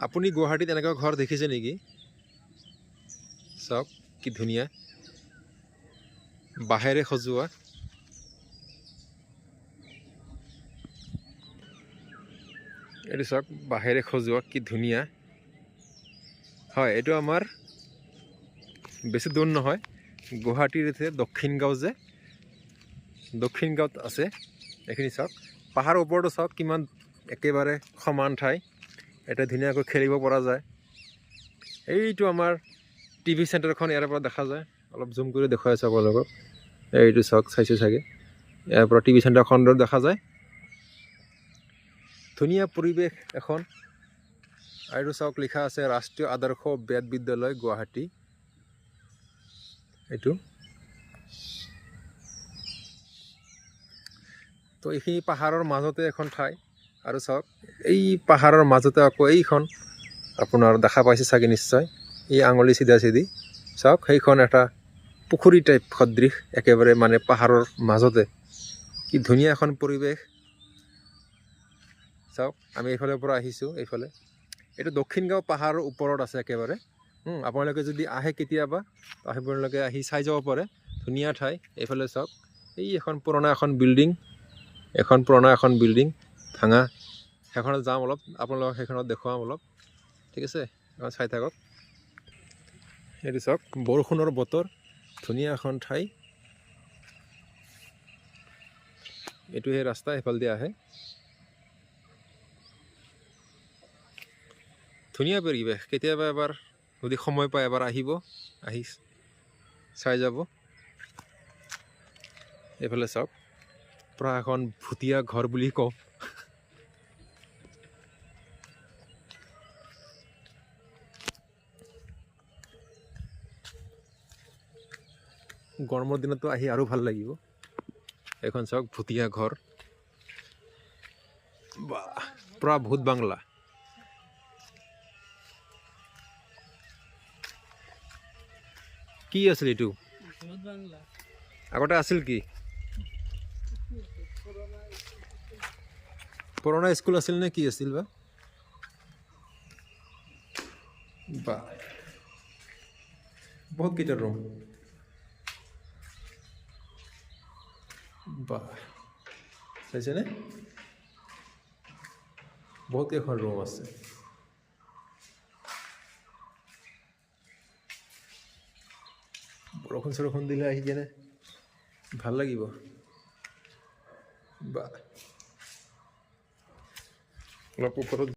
আপুনি গুৱাহাটীত এনেকুৱা ঘৰ দেখিছে নেকি? চাওক কি ধুনীয়া, বাঁহেৰে সজোৱা। এইটো চাওক, বাঁহেৰে সজোৱা কি ধুনীয়া। হয়, এইটো আমাৰ বেছি দূৰ নহয়, গুৱাহাটীৰ দক্ষিণ গাঁও যে, দক্ষিণ গাঁৱত আছে। এইখিনি চাওক, পাহাৰৰ ওপৰতো চাওক কিমান একেবাৰে সমান ঠাই, এটা ধুনীয়াকৈ খেলিব পৰা যায়। এইটো আমাৰ টিভি চেণ্টাৰখন ইয়াৰ পৰা দেখা যায়। অলপ জুম কৰি দেখুৱাই আছোঁ আপোনালোকক। এইটো চাওক, চাইছে চাগে, ইয়াৰ পৰা টিভি চেণ্টাৰখন দেখা যায়। ধুনীয়া পৰিৱেশ এখন। আৰু চাওক, লিখা আছে ৰাষ্ট্ৰীয় আদৰ্শ বেদ বিদ্যালয় গুৱাহাটী। এইটো তো এইখিনি পাহাৰৰ মাজতে এখন ঠাই। আৰু চাওক, এই পাহাৰৰ মাজতে আকৌ এইখন আপোনাৰ দেখা পাইছে চাগে নিশ্চয়, এই আঙুলি চিধা চিধি চাওক, সেইখন এটা পুখুৰী টাইপ সদৃশ, একেবাৰে মানে পাহাৰৰ মাজতে। কি ধুনীয়া এখন পৰিৱেশ। চাওক, আমি এইফালৰ পৰা আহিছোঁ, এইফালে এইটো দক্ষিণ গাঁও পাহাৰৰ ওপৰত আছে একেবাৰে। আপোনালোকে যদি আহে কেতিয়াবা, আপোনালোকে আহি চাই যাব পাৰে, ধুনীয়া ঠাই। এইফালে চাওক, এই এখন পুৰণা এখন বিল্ডিং, ভাঙা। সেইখনত যাম অলপ, আপোনালোকক সেইখনত দেখুৱাম অলপ, ঠিক আছে? চাই থাকক। এইটো চাওক, বৰষুণৰ বতৰ, ধুনীয়া এখন ঠাই। এইটো সেই ৰাস্তা, সেইফালেদি আহে। ধুনীয়া পৰিৱেশ। কেতিয়াবা এবাৰ যদি সময় পায় এবাৰ আহিব, আহি চাই যাব। এইফালে চাওক, পুৰা এখন ভুটীয়া ঘৰ বুলি কওঁ। গৰমৰ দিনতো আহি আৰু ভাল লাগিব। এখন চাওক, ভুটীয়া ঘৰ, বা পুৰা ভূত বাংলা। কি আছিল এইটো? আগতে আছিল কি? পুৰণা স্কুল আছিল নে কি আছিল বা? বহুত কেইটা ৰুম, বা চাইছেনে? বহুত কেইখন ৰুম আছে। বৰষুণ দিলে আহি কেনে ভাল লাগিব। বা অলপ ওপৰত